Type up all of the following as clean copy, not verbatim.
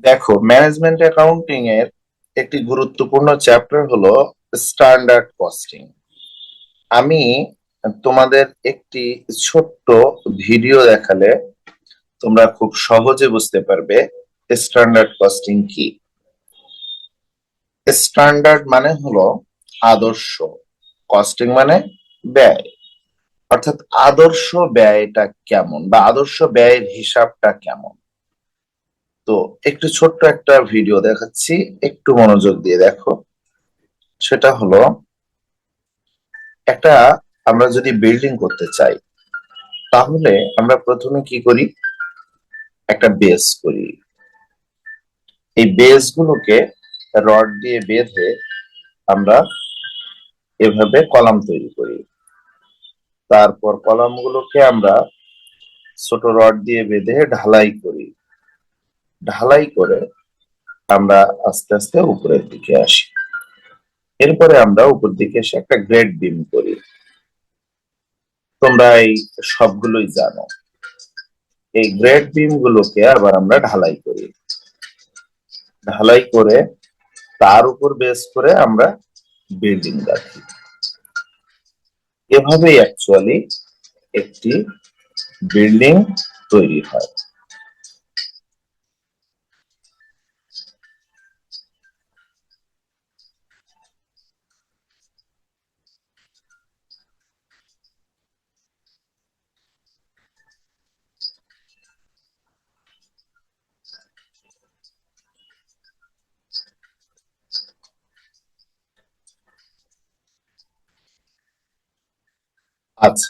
দেখো, management accounting এর একটি গুরুত্বপূর্ণ চ্যাপ্টার হলো স্ট্যান্ডার্ড কস্টিং। আমি তোমাদের একটি ছোট্ট ভিডিও দেখালে তোমরা খুব সহজে বুঝতে পারবে স্ট্যান্ডার্ড কস্টিং কি। স্ট্যান্ডার্ড মানে হলো আদর্শ, কস্টিং মানে ব্যয়, অর্থাৎ আদর্শ ব্যয়টা কেমন বা আদর্শ ব্যয়ের হিসাবটা কেমন। তো একটু ছোট্ট একটা ভিডিও দেখাচ্ছি, একটু মনোযোগ দিয়ে দেখো। সেটা হলো, একটা আমরা যদি বিল্ডিং করতে চাই তাহলে আমরা প্রথমে কি করি, একটা বেস করি। এই বেস গুলোকে রড দিয়ে বেঁধে আমরা এভাবে কলাম তৈরি করি। তারপর কলামগুলোকে আমরা ছোট রড দিয়ে বেঁধে ঢালাই করি। ঢালাই করে আমরা আস্তে আস্তে উপরের দিকে আসি। এরপরে আমরা উপর দিকে এসে একটা গ্রেড বিম করি। তোমরা এই সবগুলোই জানো। এই গ্রেড বিম গুলোকে আবার আমরা ঢালাই করি। ঢালাই করে তার উপর বেস করে আমরা বিল্ডিং রাখি। এভাবেই অ্যাকচুয়ালি একটি বিল্ডিং তৈরি হয়। আচ্ছা,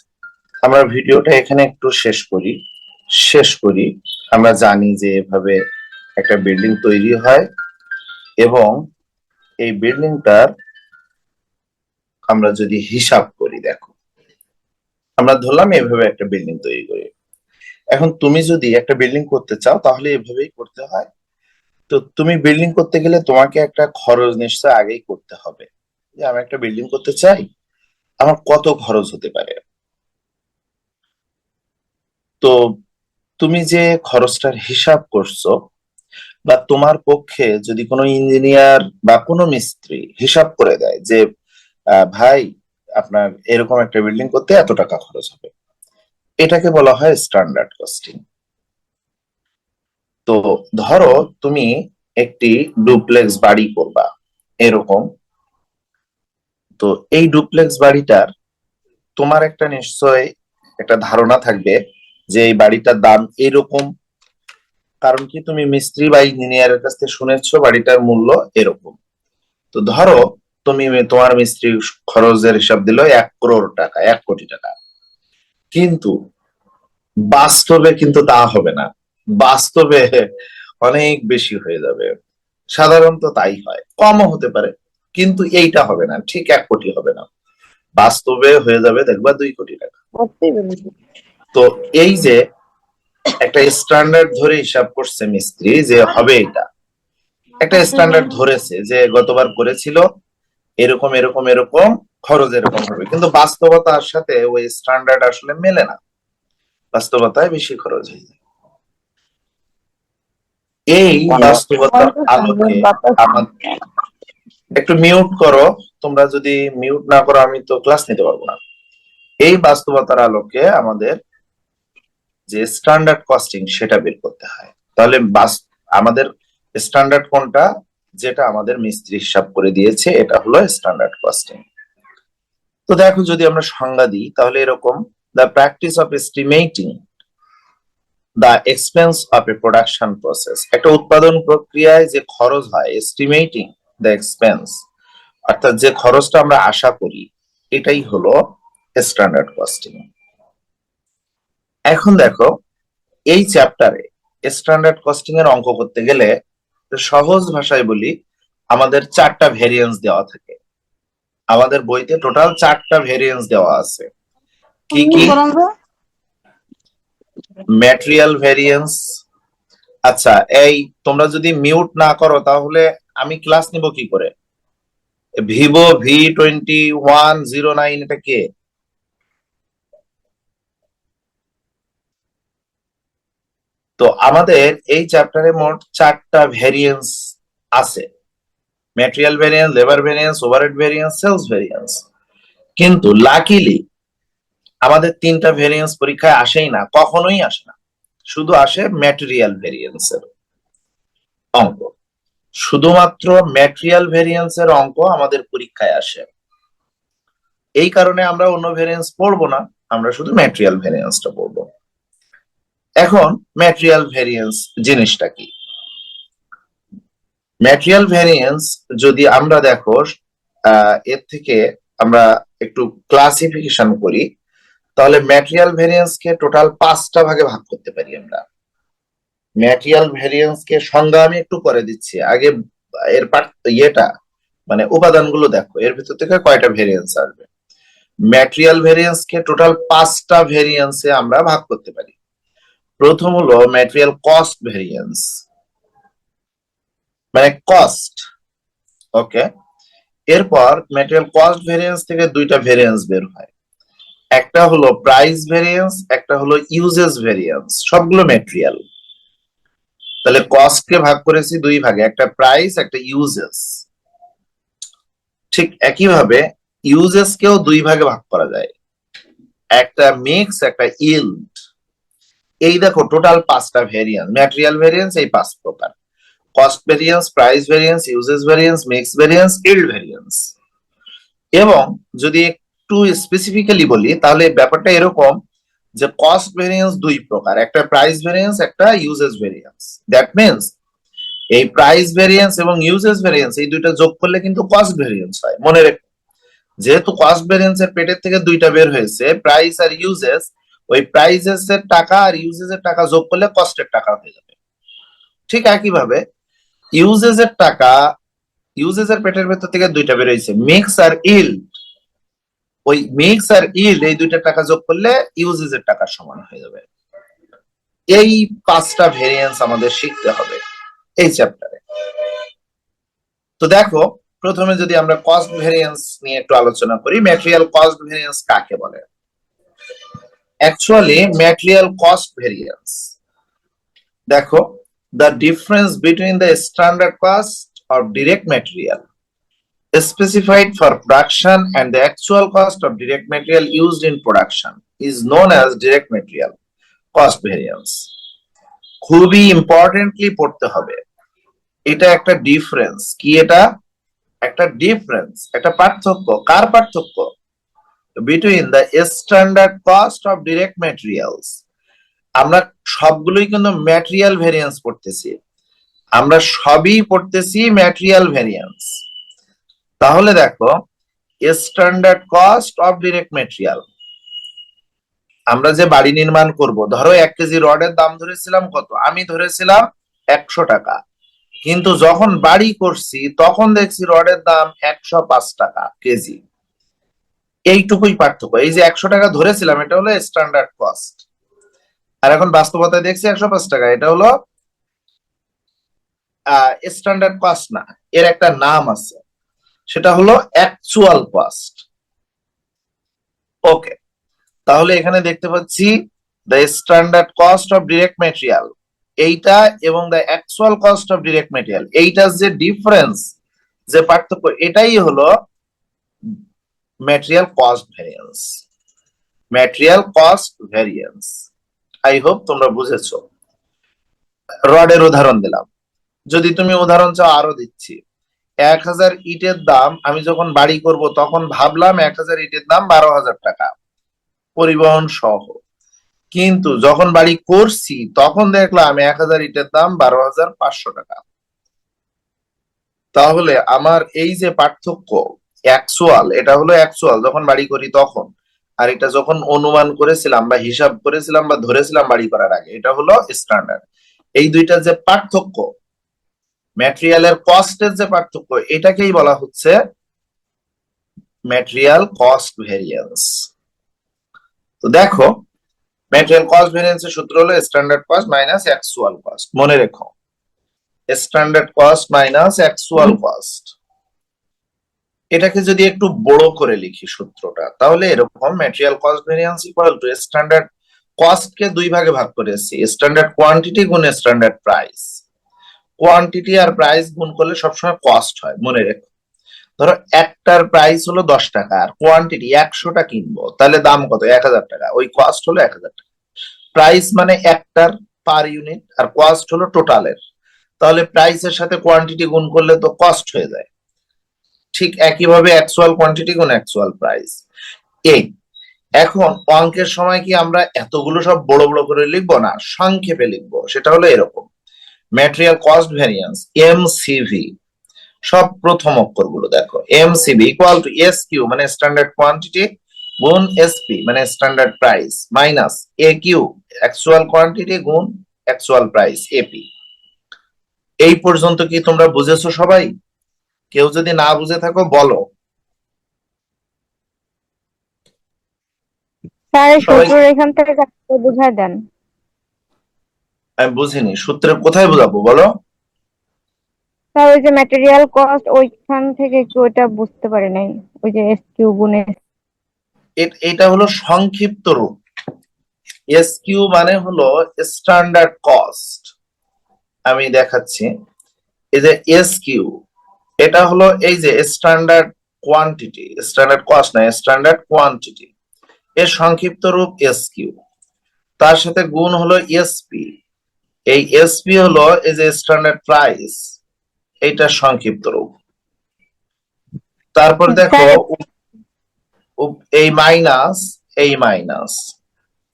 আমরা ভিডিওটা এখানে একটু শেষ করি। আমরা জানি যে এভাবে একটা বিল্ডিং তৈরি হয় এবং এই বিল্ডিংটার আমরা যদি হিসাব করি, দেখো আমরা ধরলাম এভাবে একটা বিল্ডিং তৈরি করি। এখন তুমি যদি একটা বিল্ডিং করতে চাও তাহলে এভাবেই করতে হয়। তো তুমি বিল্ডিং করতে গেলে তোমাকে একটা খরচ নিশ্চয় আগেই করতে হবে, যে আমি একটা বিল্ডিং করতে চাই, আমার কত খরচ হতে পারে। তো তুমি যে খরচটার হিসাব করছো, বা তোমার পক্ষে যদি কোনো ইঞ্জিনিয়ার বা কোনো মিস্ত্রি হিসাব করে দেয় যে ভাই, আপনার এরকম একটা বিল্ডিং করতে এত টাকা খরচ হবে, এটাকে বলা হয় স্ট্যান্ডার্ড কস্টিং। তো ধরো তুমি একটি ডুপ্লেক্স বাড়ি করবা এরকম। তো এই ডুপ্লেক্স বাড়িটার তোমার একটা নিশ্চয় একটা ধারণা থাকবে যে এই বাড়িটার দাম এরকম, কারণ কি তুমি মিস্ত্রি বা ইঞ্জিনিয়ারের কাছ থেকে শুনেছো বাড়িটার মূল্য এরকম। তো ধরো তুমি তোমার মিস্ত্রি খরচের হিসাব দিল 1 কোটি টাকা, 1 কোটি টাকা। কিন্তু বাস্তবে কিন্তু তা হবে না। বাস্তবে অনেক বেশি হয়ে যাবে। সাধারণত তাই হয়, কমও হতে পারে, কিন্তু এইটা হবে না, ঠিক 1 কোটি হবে না। বাস্তবে হয়ে যাবে দেখবা 2 কোটি টাকা। তো এই যে একটা স্ট্যান্ডার্ড ধরে হিসাব করছে মিস্ত্রি যে হবে, এটা একটা স্ট্যান্ডার্ড ধরেছে যে গতবার করেছিল এরকম এরকম এরকম, খরচ এরকম হবে, কিন্তু বাস্তবতার সাথে ওই স্ট্যান্ডার্ড আসলে মেলে না। বাস্তবতায় বেশি খরচ হয়ে যায়। এই বাস্তবতার আলোকে আমাদের একটু মিউট করো। তোমরা যদি মিউট না করো আমি তো ক্লাস নিতে পারবো না। এই বাস্তবতার আলোকে আমাদের যে স্ট্যান্ডার্ড কস্টিং সেটা বের করতে হয়। তাহলে আমাদের স্ট্যান্ডার্ড কোনটা, যেটা আমাদের মিস্ত্রি হিসাব করে দিয়েছে, এটা হলো স্ট্যান্ডার্ড কস্টিং। তো দেখো, যদি আমরা সংজ্ঞা দিই তাহলে এরকম: the practice of estimating the expense of A production process. একটা উৎপাদন প্রক্রিয়ায় যে খরচ হয়, এস্টিমেটিং দ্য এক্সপেন্স, অর্থাৎ যে খরচটা আমরা আশা করি, এটাই হলো স্ট্যান্ডার্ড কস্টিং। এখন দেখো, এই চ্যাপ্টারে স্ট্যান্ডার্ড কস্টিং এর অঙ্ক করতে গেলে সহজ ভাষায় বলি, আমাদের 4টা ভেরিয়েন্স দেওয়া থাকে। আমাদের বইতে টোটাল 4টা ভেরিয়েন্স দেওয়া আছে। কি কি? Material variance. আচ্ছা, এই তোমরা যদি মিউট না করো তাহলে আমি ক্লাস নিব কি করে? ভিভো V2109 এটা কে? তো আমাদের এই চ্যাপ্টারে মোট 4টা ভেরিয়েন্স আছে, material variance, labour variance, overhead variance, sales variance. কিন্তু লাকিলি আমাদের 3টা ভেরিয়েন্স পরীক্ষায় আসেই না, কখনোই আসে না, শুধু আসে ম্যাটেরিয়াল ভেরিয়েন্স এর অঙ্ক। শুধুমাত্র ম্যাটেরিয়াল ভেরিয়েন্স এর অঙ্ক আমাদের পরীক্ষায় আসে। এই কারণে আমরা অন্য ভেরিয়েন্স পড়বো না, আমরা শুধু ম্যাটেরিয়াল ভেরিয়েন্সটা পড়বো। এখন ম্যাটেরিয়াল ভেরিয়েন্স জিনিসটা কি? ম্যাটেরিয়াল ভেরিয়েন্স যদি আমরা দেখো, এর থেকে আমরা একটু ক্লাসিফিকেশন করি, তাহলে ম্যাটেরিয়াল ভেরিয়েন্স কে টোটাল 5টা ভাগে ভাগ করতে পারি আমরা। ম্যাটেরিয়াল ভেরিয়েন্স কে সংজ্ঞা আমি একটু করে দিচ্ছি, আগে এর ইয়েটা মানে উপাদানগুলো দেখো, এর ভিতর থেকে কয়টা ভেরিয়েন্স আসবে। ম্যাটেরিয়াল ভেরিয়েন্স কে টোটাল 5টা ভেরিয়েন্সে আমরা ভাগ করতে পারি। প্রথম হলো ম্যাটেরিয়াল কস্ট ভেরিয়েন্স, মানে কস্ট। ওকে, এরপর ম্যাটেরিয়াল কস্ট ভেরিয়েন্স থেকে 2টা ভেরিয়েন্স বের হয়, একটা হলো প্রাইস ভেরিয়েন্স, একটা হলো ইউজেস ভেরিয়েন্স, সবগুলো ম্যাটেরিয়াল। তাহলে কস্ট কে ভাগ করেছি 2 ভাগে, একটা প্রাইস, একটা ইউজেস। ঠিক একইভাবে ইউজেস কেও 2 ভাগে ভাগ করা যায়, একটা মিক্স, একটা ইল্ড। এই দেখো টোটাল 5টা ভেরিয়েন্স, ম্যাটেরিয়াল ভেরিয়েন্স এই 5 প্রকার: cost variance, price variance, uses variance, mix variance, yield variance. এবং যদি একটু স্পেসিফিক্যালি বলি তাহলে ব্যাপারটা এরকম যে কস্ট ভেরিয়েন্স 2 প্রকার, একটা প্রাইস ভেরিয়েন্স, একটা ইউজেস ভেরিয়েন্স। দ্যাট মিন্স এই প্রাইস ভেরিয়েন্স এবং ইউজেস ভেরিয়েন্স এই দুইটা যোগ করলে কিন্তু কস্ট ভেরিয়েন্স হয়। মনে রেখো, যেহেতু কস্ট ভেরিয়েন্স এর পেটের থেকে 2টা বের হয়েছে, প্রাইস আর ইউজেস, ওই প্রাইসেস এর টাকা আর ইউজেস এর টাকা যোগ করলে কস্টের টাকা হয়ে যাবে। ঠিক একইভাবে ইউজেস এর টাকা, ইউজেস এর পেটের ভেতর থেকে 2টা বের হয়েছে, মিক্স আর ইল্ড। ওই মিক্স আর ইল্ড এই 2টা টাকা যোগ করলে ইউজেস এর টাকার সমান হয়ে যাবে। এই 5টা ভেরিয়েন্স আমাদের শিখতে হবে এই চ্যাপ্টারে। তো দেখো, প্রথমে যদি আমরা কস্ট ভেরিয়েন্স নিয়ে একটু আলোচনা করি, ম্যাটেরিয়াল কস্ট ভেরিয়েন্স কাকে বলে? অ্যাকচুয়ালি ম্যাটেরিয়াল কস্ট ভেরিয়েন্স, দেখো, the difference between the standard cost of direct material specified for production and the actual cost of direct material used in production is known as direct material cost variance. খুবই importantly পড়তে হবে, এটা একটা difference. কি এটা? একটা difference, একটা পার্থক্য। কার পার্থক্য? Between the standard cost of direct materials. আমরা সবগুলোই কিন্তু ম্যাটেরিয়াল ভেরিয়েন্স পড়তেছি, আমরা সবই পড়তেছি ম্যাটেরিয়াল ভেরিয়েন্স। তাহলে দেখো, standard cost of direct material, আমরা যে বাড়ি নির্মাণ করব, ধরো 1 কেজি রডের দাম ধরেছিলাম কত? আমি ধরেছিলাম 100 টাকা, কিন্তু যখন বাড়ি করছি তখন দেখছি রডের দাম 105 টাকা কেজি। এইটুকুই পার্থক্য। এই যে 100 টাকা ধরেছিলাম এটা হলো স্ট্যান্ডার্ড কস্ট, আর এখন বাস্তবতায় দেখছি 105 টাকা, এটা হলো স্ট্যান্ডার্ড কস্ট না, এর একটা নাম আছে, সেটা হলো অ্যাকচুয়াল কস্ট। ওকে, তাহলে এখানে দেখতে পাচ্ছি the standard cost of direct material এইটা এবং the actual cost of direct material, এইটার যে ডিফারেন্স, যে পার্থক্য, এটাই হলো material cost variance. Material cost variance, I hope তোমরা বুঝেছো। রডের উদাহরণ দিলাম, যদি তুমি উদাহরণ চাও আরো দিচ্ছি। 1000 ইটের দাম, আমি যখন বাড়ি করব তখন ভাবলাম 1000 ইটের দাম 12,000 টাকা পরিবহন সহ, কিন্তু যখন বাড়ি করছি তখন দেখলাম 1000 ইটের দাম 12,500 টাকা। তাহলে আমার এই যে পার্থক্য অ্যাকচুয়াল, এটা হলো অ্যাকচুয়াল যখন বাড়ি করি তখন, আর এটা যখন অনুমান করেছিলাম বা হিসাব করেছিলাম বা ধরেছিলাম বাড়ি করার আগে, এটা হলো স্ট্যান্ডার্ড। এই দুইটা যে পার্থক্য, ম্যাটেরিয়ালের কস্টের যে পার্থক্য, এটাকেই বলা হচ্ছে ম্যাটেরিয়াল কস্ট ভেরিয়েন্স। তো দেখো, ম্যাটেরিয়াল কস্ট ভেরিয়েন্সের সূত্র হলো standard cost minus actual cost. মনে রেখো, standard cost minus actual cost. এটাকে যদি একটু বড় করে লিখি সূত্রটা, তাহলে এরকম: material cost variance equal to standard কস্টকে দুই ভাগে ভাগ করেছি, স্ট্যান্ডার্ড কোয়ান্টিটি গুণ স্ট্যান্ডার্ড প্রাইস। কোয়ান্টিটি আর প্রাইস গুণ করলে সবসময় কস্ট হয়, মনে রেখো। ধরো একটার প্রাইস হলো 10 টাকা আর কোয়ান্টিটি 100টা কিনবো, তাহলে দাম কত? 1000 টাকা, ওই কস্ট হলো 1000 টাকা। প্রাইস মানে একটার পার ইউনিট, আর কস্ট হলো টোটালের। তাহলে প্রাইসের সাথে কোয়ান্টিটি গুণ করলে তো কস্ট হয়ে যায়। ঠিক একইভাবে অ্যাকচুয়াল কোয়ান্টিটি গুণ অ্যাকচুয়াল প্রাইস। এই এখন অঙ্কের সময় কি আমরা এতগুলো সব বড় বড় করে লিখবো না, সংক্ষেপে লিখবো। সেটা হলো এরকম: ম্যাটেরিয়াল কস্ট ভ্যারিয়েন্স এমসিভি, সব প্রথম অক্ষরগুলো দেখো। MCV equal to S Q মানে স্ট্যান্ডার্ড কোয়ান্টিটি গুণ এসপি মানে standard price minus A Q actual quantity গুণ অ্যাকচুয়াল প্রাইস এপি। এই পর্যন্ত কি তোমরা বুঝেছো সবাই? কেউ যদি না বুঝে থাকো বলো। স্যার সবাই, সূত্র এখান থেকে বুঝাই দেন। আমি বুঝিনি, সূত্রে কোথায় বোঝাবো বলো? স্যার ওই যে ম্যাটেরিয়াল কস্ট ওইখান থেকে একটু ওইটা বুঝতে পারি নাই, ওই যে এস কিউ গুণে। এটা হলো সংক্ষিপ্ত রূপ। এস কিউ মানে হলো স্ট্যান্ডার্ড কস্ট। আমি দেখাচ্ছি, এই যে এস কিউ, এটা হলো এই যে স্ট্যান্ডার্ড কোয়ান্টিটি, স্ট্যান্ডার্ড কস্ট না, স্ট্যান্ডার্ড কোয়ান্টিটি, এর সংক্ষিপ্ত রূপ এস কিউ। তার সাথে গুণ হলো এসপি, এই এসপি হলো এই যে স্ট্যান্ডার্ড প্রাইস, এইটার সংক্ষিপ্ত রূপ। তারপর দেখো স্যার এই মাইনাস, এই মাইনাস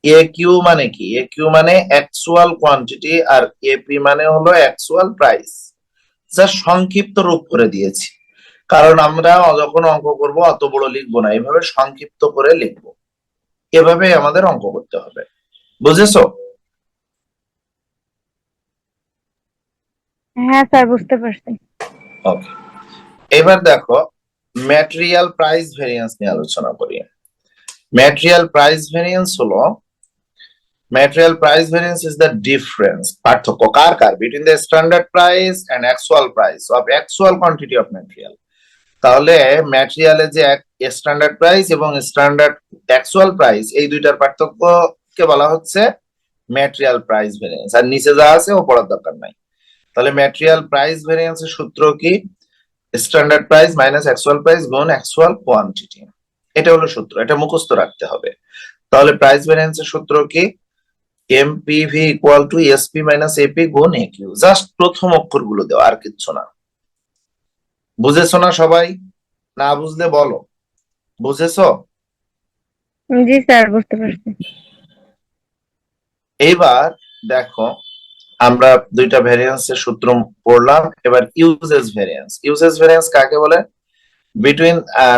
এ কিউ মানে কি? এ কিউ মানে অ্যাকচুয়াল কোয়ান্টিটি, আর এপি মানে হলো অ্যাকচুয়াল প্রাইস, যা সংক্ষিপ্ত রূপ করে দিয়েছি। কারণ আমরা যখন অঙ্ক করব অত বড় লিখবো না, এইভাবে সংক্ষিপ্ত করে লিখবো। এভাবে আমাদের অঙ্ক করতে হবে, বুঝেছো? হ্যাঁ স্যার বুঝতে পারছি। ওকে, এবার দেখো ম্যাটেরিয়াল প্রাইস ভেরিয়েন্স নিয়ে আলোচনা করি। ম্যাটেরিয়াল প্রাইস ভেরিয়েন্স হলো, material price variance is the difference, পার্থক্য কার কার, between the standard price and actual price of actual quantity of material. তাহলে ম্যাটেরিয়ালে যে স্ট্যান্ডার্ড প্রাইস এবং স্ট্যান্ডার্ড অ্যাকচুয়াল প্রাইস, এই দুইটার পার্থক্যকে বলা হচ্ছে ম্যাটেরিয়াল প্রাইস ভেরিয়েন্স। আর নিচে যা আছে ও পড়ার দরকার নাই। তাহলে ম্যাটেরিয়াল প্রাইস ভেরিয়েন্সের সূত্র কি? Standard price minus actual price গুণ অ্যাকচুয়াল কোয়ান্টিটি। এটা হলো সূত্র, এটা মুখস্থ রাখতে হবে। তাহলে প্রাইস ভেরিয়েন্সের সূত্র কি? MPV equal to SP minus AP গুণ একিউ। জাস্ট প্রথম অক্ষরগুলো দেওয়া, আর কিচ্ছু না। বুঝেছো না সবাই? না বুঝলে বলো। বুঝেছো? জি স্যার বুঝতে পারছি। এইবার দেখো আমরা দুইটা ভ্যারিয়েন্সের সূত্র পড়লাম, এবার ইউজেস ভ্যারিয়েন্স। ইউজেস ভ্যারিয়েন্স কাকে বলে? Between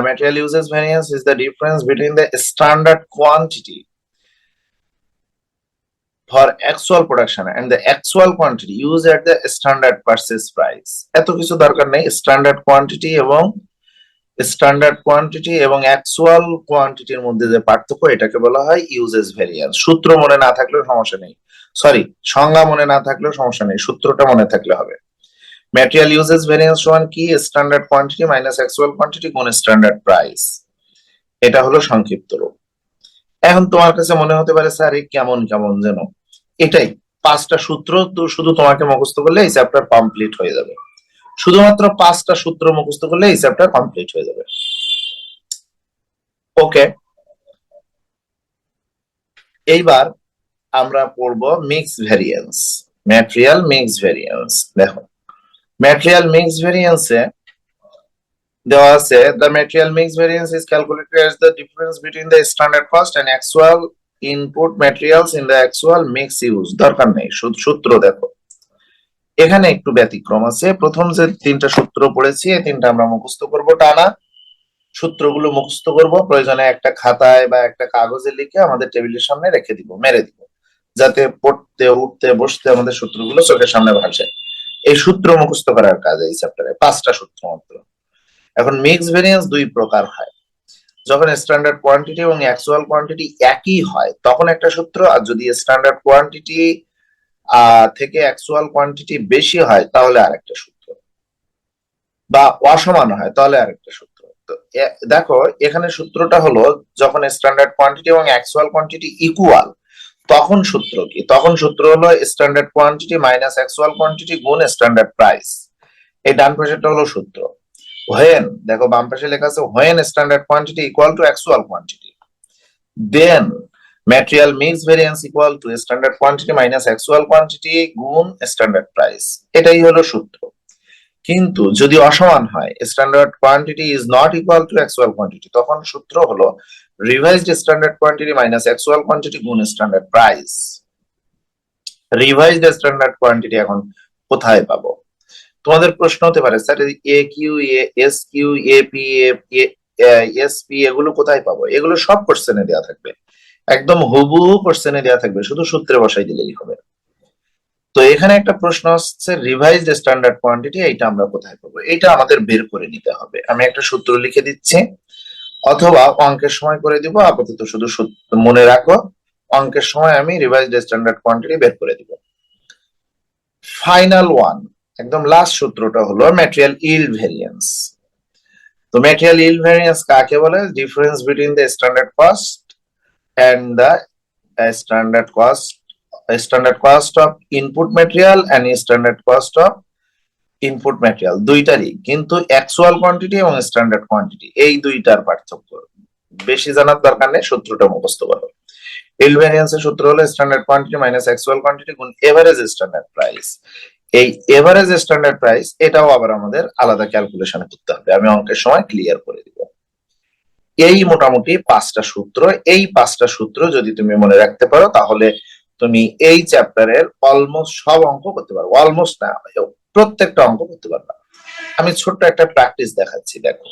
material uses variance is the difference between the standard quantity for actual production and the actual quantity used at the standard purchase price. এত কিছু দরকার নেই, স্ট্যান্ডার্ড কোয়ান্টিটি এবং অ্যাকচুয়াল কোয়ান্টিটির মধ্যে যে পার্থক্য, এটাকে বলা হয় ইউজেস ভেরিয়েন্স। সূত্র মনে না থাকলেও সমস্যা নেই, সরি সংজ্ঞা মনে না থাকলেও সমস্যা নেই, সূত্রটা মনে থাকলে হবে। ম্যাটেরিয়াল ইউজেস ভেরিয়েন্স সমান কি? Standard quantity minus actual quantity গুণ স্ট্যান্ডার্ড প্রাইস। এটা হলো সংক্ষিপ্ত রূপ। এখন তোমার কাছে মনে হতে পারে স্যার এই কেমন কেমন যেন, এটাই 5টা সূত্র তো শুধু তোমাকে মুখস্থ করলে এই চ্যাপ্টার কমপ্লিট হয়ে যাবে। শুধুমাত্র 5টা সূত্র মুখস্থ করলে এই চ্যাপ্টার কমপ্লিট হয়ে যাবে। ওকে, এইবার আমরা পড়বো mix variance, material mix variance. দেখো ম্যাটেরিয়াল মিক্স ভ্যারিয়েন্সে দেওয়া আছে, the material mix variance is calculated as the difference between the standard cost and actual input materials in the actual mix use। দরকার নেই, সূত্র দেখো এখানে একটু ব্যতিক্রম আছে। প্রথম যে 3টা সূত্র পড়েছি, এই 3টা আমরা মুখস্থ করব টানা। সূত্রগুলো মুখস্থ করব, প্রয়োজনে একটা খাতায় বা একটা কাগজে লিখে আমাদের টেবিলের সামনে রেখে দিব, মেরে দিব, যাতে পড়তে উঠতে বসতে আমাদের সূত্রগুলো চোখের সামনে ভাসে। এই সূত্র মুখস্থ করার কাজ এই চ্যাপ্টারে, 5টা সূত্র মাত্র। এখন মিক্স ভেরিয়েন্স দুই প্রকার হয়, যখন স্ট্যান্ডার্ড কোয়ান্টিটি এবং অ্যাকচুয়াল কোয়ান্টিটি একই হয় তখন একটা সূত্র, আর যদি স্ট্যান্ডার্ড কোয়ান্টিটি থেকে অ্যাকচুয়াল কোয়ান্টিটি বেশি হয় তাহলে আরেকটা সূত্র, বা অসমান হয় তাহলে আরেকটা সূত্র। তো দেখো এখানে সূত্রটা হলো, যখন স্ট্যান্ডার্ড কোয়ান্টিটি এবং অ্যাকচুয়াল কোয়ান্টিটি ইকুয়াল তখন সূত্র কি? তখন সূত্র হলো standard quantity minus actual quantity গুণ স্ট্যান্ডার্ড প্রাইস। এই ডান পাশেরটা হলো সূত্র। হোয়েন, দেখো বাম পাশে লেখা আছে when standard quantity equal to actual quantity, then material mix variance equal to standard quantity minus actual quantity গুণ স্ট্যান্ডার্ড প্রাইস। এটাই হলো সূত্র। কিন্তু যদি অসমান হয়, standard quantity is not equal to actual quantity, তখন সূত্র হলো revised standard quantity minus actual quantity গুণ standard price. Revised standard quantity এখন কোথায় পাবো? তোমাদের প্রশ্ন হতে পারে, sir A Q, S Q, AP, SP এগুলো কোথায় পাবো? এগুলো সব কোশ্চেনে দেওয়া থাকবে, একদম হুবহু কোশ্চেনে দেওয়া থাকবে, শুধু সূত্রে বসাই দিলেই হবে। তো এখানে একটা প্রশ্ন হচ্ছে রিভাইজড স্ট্যান্ডার্ড কোয়ান্টিটি, এইটা আমরা কোথায় পাবো? এটা আমাদের বের করে নিতে হবে। আমি একটা সূত্র লিখে দিচ্ছি, অথবা অঙ্কের সময় করে দিব। আপাতত শুধু মনে রাখো, অঙ্কের সময় আমি রিভাইজড স্ট্যান্ডার্ড কোয়ান্টিটি বের করে দিব। ফাইনাল ওয়ান, একদম লাস্ট সূত্রটা হলো ম্যাটেরিয়াল ইল্ড ভেরিয়েন্স। তো ম্যাটেরিয়াল ইল্ড ভেরিয়েন্স কাকে বলে? Difference between the standard cost and the standard cost of input material and standard cost of input material, দুইটারই কিন্তু অ্যাকচুয়াল কোয়ান্টিটি এবং স্ট্যান্ডার্ড কোয়ান্টিটি, এই দুইটার পার্থক্য। বেশি জানার দরকার নেই, সূত্রটা মুখস্থ করো। ইল্ড ভেরিয়েন্সের সূত্র হলো standard quantity minus actual quantity গুণ এভারেজ স্ট্যান্ডার্ড প্রাইস। এই এভারেজ স্ট্যান্ডার্ড প্রাইস এটাও আবার আমাদের আলাদা ক্যালকুলেশন করতে হবে, আমি অঙ্কের সময় ক্লিয়ার করে দিব। এই মোটামুটি 5টা সূত্র, এই 5টা সূত্র যদি তুমি মনে রাখতে পারো, তাহলে তুমি এই চ্যাপ্টারের অলমোস্ট সব অঙ্ক করতে পারো। অলমোস্ট না, প্রত্যেকটা অঙ্ক করতে পারবা। আমি ছোট্ট একটা প্র্যাকটিস দেখাচ্ছি, দেখো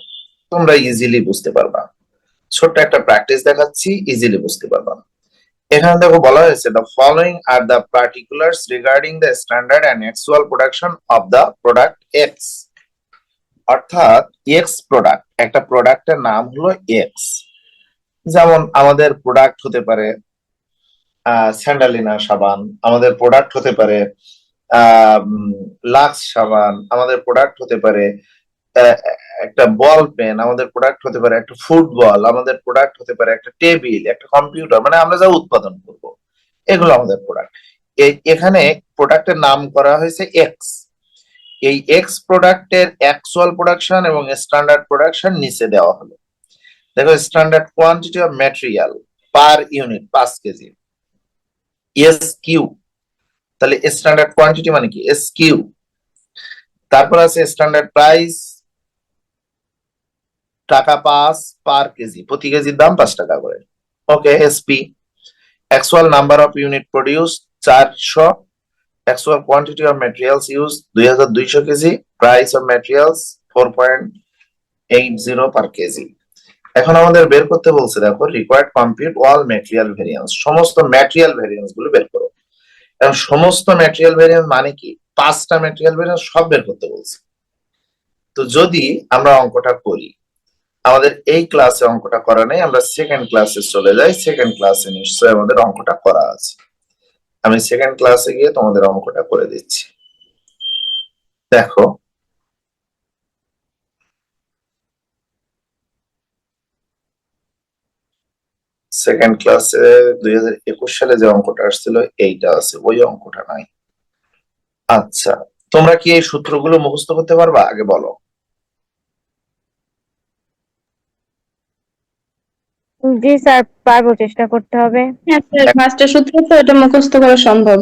তোমরা ইজিলি বুঝতে পারবা। ছোট্ট একটা প্র্যাকটিস দেখাচ্ছি, ইজিলি বুঝতে পারবা। এখানে দেখো বলা হয়েছে the following are the particulars regarding the standard and actual production of the product X, অর্থাৎ এক্স প্রোডাক্ট, একটা প্রোডাক্টের নাম হলো এক্স। যেমন আমাদের প্রোডাক্ট হতে পারে স্যান্ডালিনা সাবান, আমাদের প্রোডাক্ট হতে পারে লাক্স সাবান, আমাদের প্রোডাক্ট হতে পারে একটা বল পেন, আমাদের প্রোডাক্ট হতে পারে একটা ফুটবল, আমাদের প্রোডাক্ট হতে পারে একটা টেবিল, একটা কম্পিউটার, মানে আমরা যা উৎপাদন করব এগুলো আমাদের প্রোডাক্ট। এখানে প্রোডাক্টের নাম করা হয়েছে এক্স। এই এক্স প্রোডাক্টের অ্যাকচুয়াল প্রোডাকশন এবং স্ট্যান্ডার্ড প্রোডাকশন নিচে দেওয়া হলো। দেখো standard quantity of material per unit 5 kg, S Q. তাহলে স্ট্যান্ডার্ড কোয়ান্টিটি মানে কি? S Q. তারপর আছে স্ট্যান্ডার্ড প্রাইস, টাকা 5 পার কেজি, প্রতি কেজির দাম 5 টাকা করে। Okay, SP. Actual number of unit produce 400, actual quantity of materials use 2200 kg, price of materials 4.80 per kg. এখন আমাদের বের করতে বলছে, দেখো required compute all material variance, সমস্ত ম্যাটেরিয়াল ভেরিয়েন্স গুলো বের করো। এখন সমস্ত ম্যাটেরিয়াল ভেরিয়েন্স মানে কি? 5টা ম্যাটেরিয়াল ভেরিয়েন্স সব বের করতে বলছে। তো যদি আমরা অঙ্কটা করি, আমাদের এই ক্লাসে অঙ্কটা করা নেই, আমরা সেকেন্ড ক্লাসে চলে যাই। সেকেন্ড ক্লাসে নিশ্চয়ই আমাদের অঙ্কটা করা আছে, আমি সেকেন্ড ক্লাসে গিয়ে তোমাদের অঙ্কটা করে দিচ্ছি। দেখো সেকেন্ড ক্লাসে 2021 সালে যে অঙ্কটা আসছিল এইটা আছে, ওই অঙ্কটা নাই। আচ্ছা, তোমরা কি এই সূত্রগুলো মুখস্থ করতে পারবা? আগে বলো। জি স্যার, পারবো, চেষ্টা করতে হবে। হ্যাঁ স্যার, 5টা সূত্র তো এটা মুখস্থ করা সম্ভব।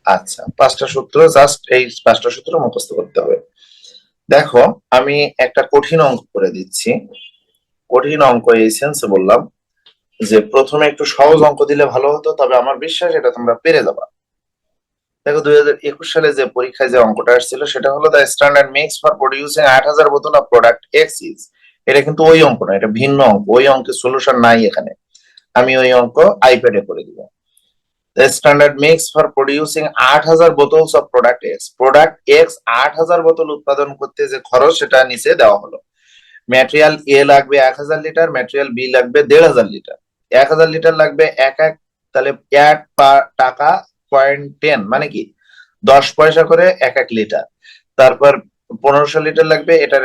আচ্ছা, 5টা সূত্র, জাস্ট এই 5টা সূত্র মুখস্থ করতে হবে। দেখো আমি একটা কঠিন অঙ্ক করে দিচ্ছি। কঠিন অঙ্ক এই সেন্সে বললাম যে প্রথমে একটু সহজ অঙ্ক দিলে ভালো হতো, তবে আমার বিশ্বাস এটা তোমরা পেরে যাবা। দেখো 2021 সালে যে পরীক্ষায় যে অঙ্কটা আসছিল সেটা হলো the standard mix for producing 8000 বোতল অফ প্রোডাক্ট এক্স ইজ। এটা কিন্তু ওই অঙ্ক না, এটা ভিন্ন অঙ্ক, ওই অঙ্কের সলিউশন নাই এখানে। আমি ওই অঙ্ক আইপ্যাডে করে দিব। The standard mix for producing 8000 bottles of product x, product x 8000 বোতল উৎপাদন করতে যে খরচ সেটা নিচে দেওয়া হলো। ম্যাটেরিয়াল এ লাগবে 1000 লিটার, ম্যাটেরিয়াল বি লাগবে 1500 লিটার। 1000 লিটার লাগবে এক, তাহলে এক টাকা 0.10 মানে কি 10 পয়সা করে এক লিটার। তারপর 1500 লিটার লাগবে, এটার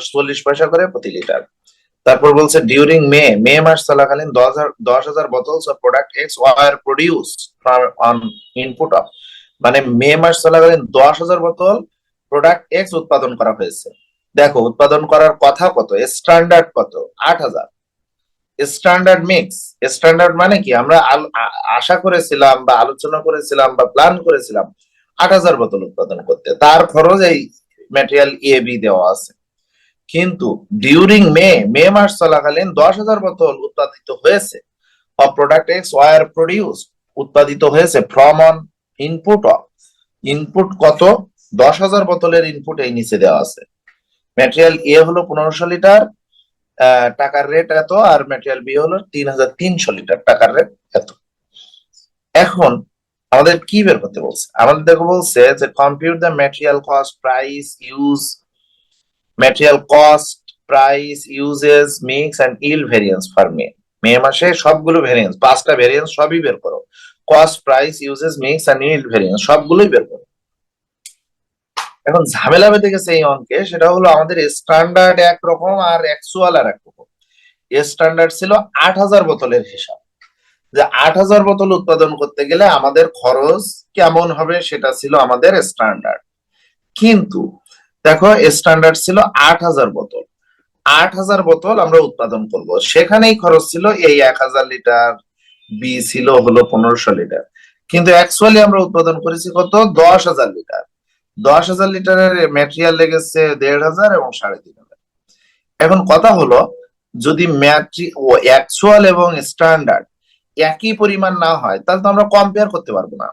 40 পয়সা করে প্রতি লিটার। তারপর বলছে ডিউরিং মে মাস চলাকালীন 10,000 bottles of product X were produced from on input of, মানে মে মাস চলাকালীন 10,000 বোতল প্রোডাক্ট এক্স উৎপাদন করা হয়েছে। দেখো উৎপাদন করার কথা কত, স্ট্যান্ডার্ড কত, 8,000। স্ট্যান্ডার্ড মিক্স, স্ট্যান্ডার্ড মানে কি, আমরা আশা করেছিলাম বা আলোচনা করেছিলাম বা প্ল্যান করেছিলাম 8,000 বোতল উৎপাদন করতে, তার খরচ এই ম্যাটেরিয়াল এ বি দেওয়া আছে। কিন্তু ডিউরিং মে মাস চলাকালীন 10,000 বোতল উৎপাদিত হয়েছে, of product X were produce, উৎপাদিত হয়েছে from on input of, input কত, 10,000 বোতলের ইনপুট এই নিচে দেওয়া আছে। ম্যাটেরিয়াল এ হলো 1500 লিটার, টাকার রেট এত, আর ম্যাটেরিয়াল বি হলো 3,300 লিটার, টাকার রেট এত। এখন আমাদের কি বের করতে বলছে, আমাদের দেখো বলছে যে compute the material cost price use, material cost price uses mix and yield variance for May মাসে সবগুলো ভেরিয়েন্স, 5টা ভেরিয়েন্স সবই বের করো, cost price uses mix and yield variance সবগুলোই বের করো। এখন ঝামেলা বেঁধে গেছে এই অঙ্কে, সেটা হলো আমাদের স্ট্যান্ডার্ড একরকম আর অ্যাকচুয়াল আর একরকম। স্ট্যান্ডার্ড ছিল 8,000 বোতলের হিসাব, যে 8,000 বোতল উৎপাদন করতে গেলে আমাদের খরচ কেমন হবে সেটা ছিল আমাদের স্ট্যান্ডার্ড। কিন্তু দেখো স্ট্যান্ডার্ড ছিল 8,000 বোতল, 8,000 বোতল আমরা উৎপাদন করব, সেখানেই খরচ ছিল এই 1,000 লিটার, বি ছিল হলো 1500 লিটার, কিন্তু অ্যাকচুয়ালি আমরা উৎপাদন করেছি কত, 10,000 লিটার। 10,000 লিটারের ম্যাটেরিয়াল লেগেছে 1,500 এবং 3,500। এখন কথা হলো যদি অ্যাকচুয়াল এবং স্ট্যান্ডার্ড একই পরিমাণ না হয় তাহলে তো আমরা কম্পেয়ার করতে পারবো না।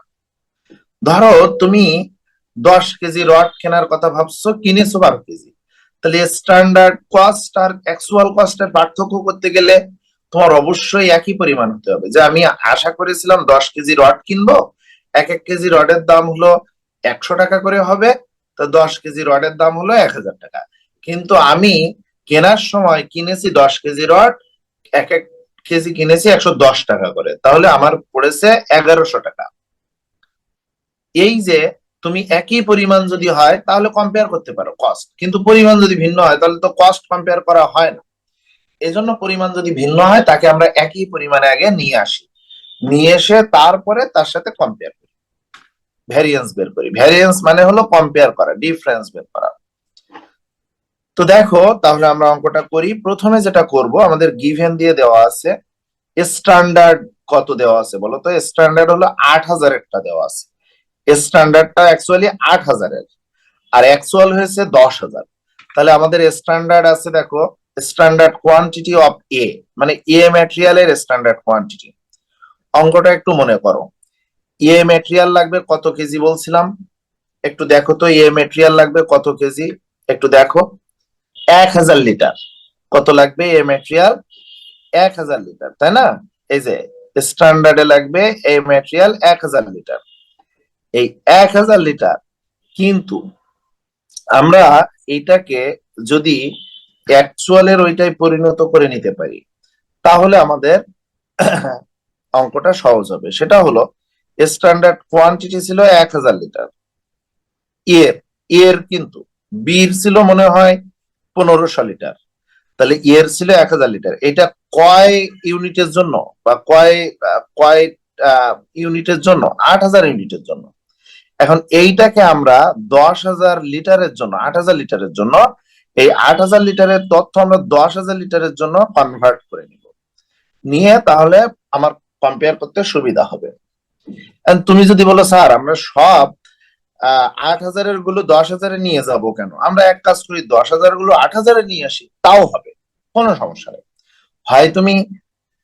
ধরো তুমি 10 কেজি রড কেনার কথা ভাবছো, কিনেছো 12 কেজি, তাহলে স্ট্যান্ডার্ড কস্ট আর অ্যাকচুয়াল কস্টের পার্থক্য করতে গেলে তোমার অবশ্যই একই পরিমাণ হতে হবে। যে আমি আশা করেছিলাম 10 কেজি রড কিনবো, এক কেজি রডের দাম হলো 100 টাকা করে হবে, তো 10 কেজি রডের দাম হলো 1,000 টাকা, কিন্তু আমি কেনার সময় কিনেছি 10 কেজি রড, এক কেজি কিনেছি 110 টাকা করে, তাহলে আমার পড়েছে 1,100 টাকা। এই যে তুমি একই পরিমাণ যদি হয় তাহলে কম্পেয়ার করতে পারো কস্ট, কিন্তু পরিমাণ যদি ভিন্ন হয় তাহলে তো কস্ট কম্পেয়ার করা হয় না। এজন্য পরিমাণ যদি ভিন্ন হয় তাকে আমরা একই পরিমাণে আগে নিয়ে আসি, নিয়ে এসে তারপরে তার সাথে কম্পেয়ার করি, ভ্যারিয়েন্স বের করি। ভ্যারিয়েন্স মানে হলো কম্পেয়ার করা, ডিফারেন্স বের করা। তো দেখো তাহলে আমরা অঙ্কটা করি। প্রথমে যেটা করব, আমাদের গিভেন দিয়ে দেওয়া আছে স্ট্যান্ডার্ড কত দেওয়া আছে বলো তো, স্ট্যান্ডার্ড হলো 8,000 একটা দেওয়া আছে, স্ট্যান্ডার্ডটা অ্যাকচুয়ালি 8,000 এর, আর অ্যাকচুয়াল হয়েছে 10,000। তাহলে আমাদের স্ট্যান্ডার্ড আছে, দেখো স্ট্যান্ডার্ড কোয়ান্টিটি অফ এ, মানে এ ম্যাটেরিয়ালের স্ট্যান্ডার্ড কোয়ান্টিটি। অঙ্কটা একটু মনে করো, এ ম্যাটেরিয়াল লাগবে কত কেজি বলছিলাম, একটু দেখো তো এ ম্যাটেরিয়াল লাগবে কত কেজি, একটু দেখো 1,000 লিটার। কত লাগবে এ ম্যাটেরিয়াল, 1,000 লিটার, তাই না? এই যে স্ট্যান্ডার্ডে লাগবে এই ম্যাটেরিয়াল 1,000 লিটার, এই 1,000 লিটার। কিন্তু আমরা এটাকে যদি অ্যাকচুয়ালের ওইটাই পরিণত করে নিতে পারি তাহলে আমাদের অঙ্কটা সহজ হবে। সেটা হলো স্ট্যান্ডার্ড কোয়ান্টিটি ছিল 1,000 লিটার, এর এর কিন্তু বির ছিল মনে হয় 1,500 লিটার, তাহলে এর ছিল 1,000 লিটার। এটা কয় ইউনিটের জন্য বা কয় ইউনিটের জন্য, 8,000 ইউনিটের জন্য। এখন এইটাকে আমরা 10,000 লিটারের জন্য, 8,000 লিটারের জন্য, এই 8,000 লিটারের তথ্য আমরা 10,000 লিটারের জন্য কনভার্ট করে নিব, নিয়ে তাহলে আমার কম্পেয়ার করতে সুবিধা হবে। তুমি যদি বলো স্যার আমরা সব 8,000 এর গুলো 10,000 নিয়ে যাব কেন, আমরা এক কাজ করি 10,000 গুলো 8,000 নিয়ে আসি, তাও হবে, কোনো সমস্যা নেই। হয় তুমি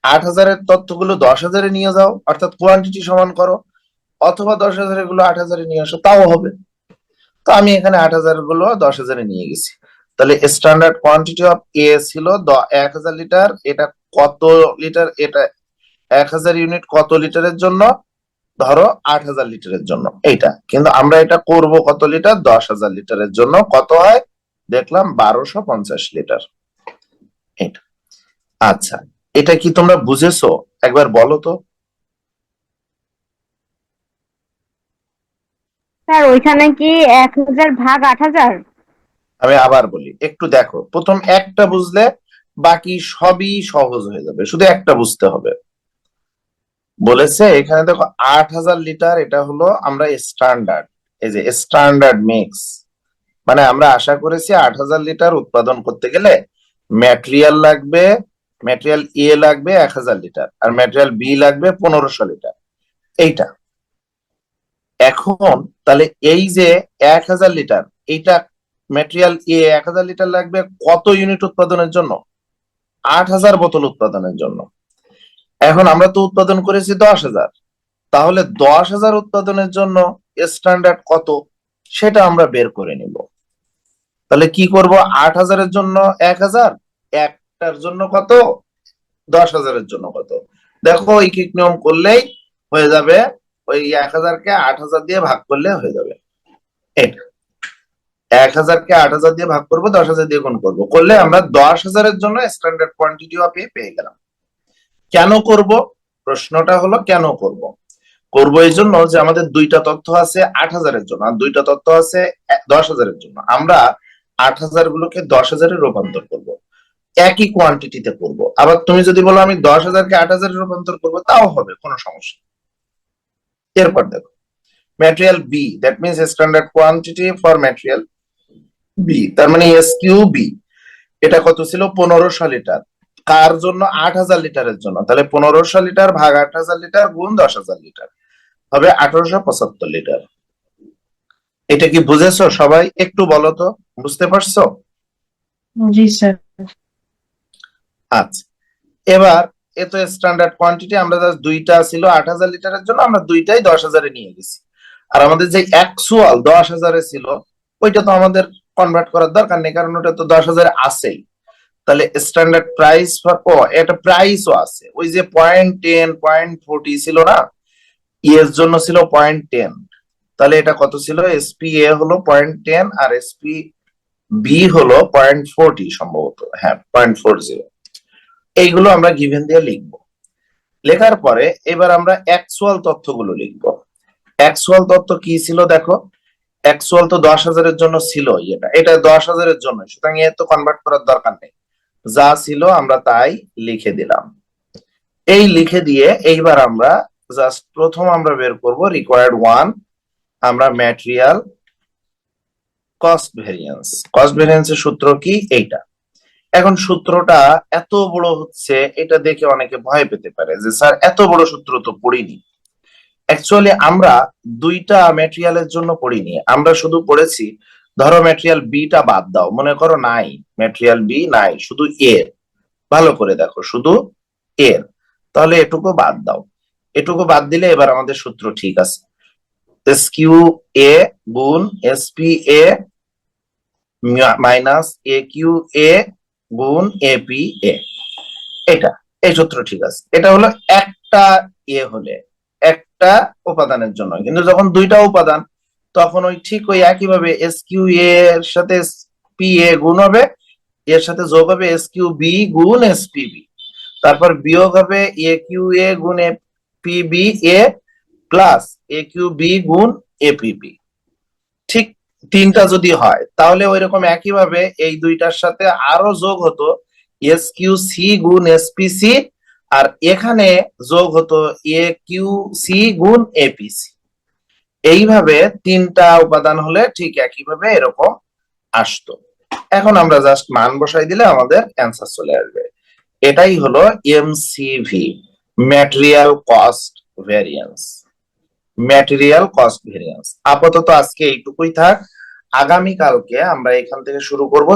8,000 এর তথ্যগুলো 10,000 নিয়ে যাও, অর্থাৎ কোয়ান্টিটি সমান করো, অথবা 10,000 গুলো 8,000 নিয়ে আসো, তাও হবে। তো আমি এখানে 8,000 গুলো 10,000 নিয়ে গেছি। তাহলে স্ট্যান্ডার্ড কোয়ান্টিটি অফ এ ছিল 1,000 লিটার, এটা কত লিটার, এটা 1,000 ইউনিট কত লিটারের জন্য, ধরো 8,000 লিটারের জন্য এইটা, কিন্তু আমরা এটা করব কত লিটার, 10,000 লিটারের জন্য। কত হয় দেখলাম 1,250 লিটার। এটা আচ্ছা, এটা কি তোমরা বুঝেছো একবার বলো তো? স্যার ওইখানে কি 1,000 ভাগ 8,000? আমি আবার বলি, একটু দেখো, প্রথম একটা বুঝলে বাকি সবই সহজ হয়ে যাবে, শুধু একটা বুঝতে হবে। বলেছে এখানে দেখো 8,000 লিটার, এটা হলো আমরা স্ট্যান্ডার্ড, এই যে স্ট্যান্ডার্ড মিক্স, মানে আমরা আশা করেছি 8,000 লিটার উৎপাদন করতে গেলে ম্যাটেরিয়াল লাগবে, ম্যাটেরিয়াল এ লাগবে 1,000 লিটার আর ম্যাটেরিয়াল বি লাগবে 1,500 লিটার, এইটা। এখন তাহলে এই যে 1,000 লিটার, এইটা ম্যাটেরিয়াল এ 1,000 লিটার লাগবে কত ইউনিট উৎপাদনের জন্য? 8,000 বোতল উৎপাদনের জন্য। এখন আমরা তো উৎপাদন করেছি 10,000, তাহলে 10,000 উৎপাদনের জন্য স্ট্যান্ডার্ড কত সেটা আমরা বের করে নিব। তাহলে কি করব, 8,000 এর জন্য 1,000, একটার জন্য কত, 10,000 এর জন্য কত। দেখো ঐকিক নিয়ম করলেই হয়ে যাবে, ওই 1,000 কে 8,000 দিয়ে ভাগ করলে হয়ে যাবে। এটা 1,000 কে 8,000 দিয়ে ভাগ করবো, 10,000 দিয়ে গুণ করবো, করলে আমরা 10,000 এর জন্য স্ট্যান্ডার্ড কোয়ান্টিটি অফ এ পেয়ে গেলাম। কেন করব, প্রশ্নটা হলো কেন করব। করব এই জন্য যে আমাদের দুইটা তথ্য আছে 8,000 এর জন্য আর দুইটা তথ্য আছে 10,000 এর জন্য। আমরা 8,000 গুলোকে 10,000 এ রূপান্তর করব, একই কোয়ান্টিটিতে করব। আবার তুমি যদি বলো আমি 10,000 কে 8,000 এ রূপান্তর করব, তাও হবে, কোনো সমস্যা নেই। এরপর দেখো material B, that means standard quantity for material B, তার মানে এসকিউ বি, এটা কত ছিল, 1,500 লিটার। কার জন্য, 8,000 লিটারের জন্য। তাহলে 1,500 লিটার ভাগ 8,000 লিটার গুণ 10,000 লিটার হবে 1,875 লিটার। এটা কি বুঝেছো সবাই? একটু বলো তো, বুঝতে পারছো? জি স্যার। আচ্ছা, এবার এ তো স্ট্যান্ডার্ড কোয়ান্টিটি, আমরা জাস্ট দুইটা ছিল 8,000 লিটারের জন্য, আমরা দুইটাই 10,000 এ নিয়ে গেছি। আর আমাদের যে অ্যাকচুয়াল 10,000 এ ছিল, ওইটা তো আমাদের কনভার্ট করার দরকার নেই, কারণ ওটা তো 10,000 আছেই। তাহলে স্ট্যান্ডার্ড প্রাইস ফর, ও এটা প্রাইসও আছে, ওই যে 0.10 0.40 ছিল না, এর জন্য ছিল 0.10, তাহলে এটা কত ছিল, এসপি এ হলো 0.10 আর এসপি বি হলো 0.40 সম্ভবত, হ্যাঁ 0.40। এইগুলো আমরা গিভেন দিয়ে লিখবো। লেখার পরে এবার আমরা অ্যাকচুয়াল তথ্যগুলো লিখবো। অ্যাকচুয়াল তথ্য কি ছিল দেখো, অ্যাকচুয়াল তো 10,000 এর জন্য ছিল, এটা 10,000 এর জন্য, সুতরাং এ তো কনভার্ট করার দরকার নেই, যা ছিল আমরা তাই লিখে দিলাম। এই লিখে দিয়ে এইবার আমরা জাস্ট প্রথম আমরা বের করব রিকোয়ার্ড ওয়ান, আমরা ম্যাটেরিয়াল কস্ট ভেরিয়েন্স। কস্ট ভেরিয়েন্সের সূত্র কি, এইটা। এখন সূত্রটা এত বড় হচ্ছে, এটা দেখে অনেকে ভয় পেতে পারে যে স্যার এত বড় সূত্র তো পড়িনি। অ্যাকচুয়ালি আমরা দুইটা ম্যাটেরিয়ালের জন্য পড়িনি, আমরা শুধু পড়েছি, ধরো ম্যাটেরিয়াল বিটা বাদ দাও, মনে করো নাই, ম্যাটেরিয়াল বি নাই, শুধু এর, ভালো করে দেখো শুধু এর, তাহলে এটুকু বাদ দাও। এটুকু বাদ দিলে এবার আমাদের সূত্র ঠিক আছে, এস কিউ এ গুণ SP A minus A Q A গুণ এপি এ, এটা, এই সূত্র ঠিক আছে। এটা হলো একটা এ হলে, একটা উপাদানের জন্য, কিন্তু যখন দুইটা উপাদান, তখন ওই ঠিক ওই একইভাবে এস কিউ এর সাথে পি এ গুণ হবে, এর সাথে যোগ হবে এস কিউ বি গুণ এস পি বি, তারপর বিয়োগ হবে এ কিউ এ গুণ A P B A plus A Q B গুণ এপিবি। ঠিক তিনটা যদি হয়, তাহলে ওই রকম একইভাবে এই দুইটার সাথে আরো যোগ হতো এস কিউ সি গুণ এসপিসি, আর এখানে যোগ হতো এ কিউ সি গুণ এপিসি। এইভাবে তিনটা উপাদান হলে ঠিক একইভাবে এরকম আসতো। এখন আমরা জাস্ট মান বসাই দিলে আমাদের অ্যান্সার চলে আসবে। এটাই হলো MCV, material cost variance. Material cost variance. আপাতত আজকে এইটুকুই থাক, আগামীকালকে আমরা এখান থেকে শুরু করব।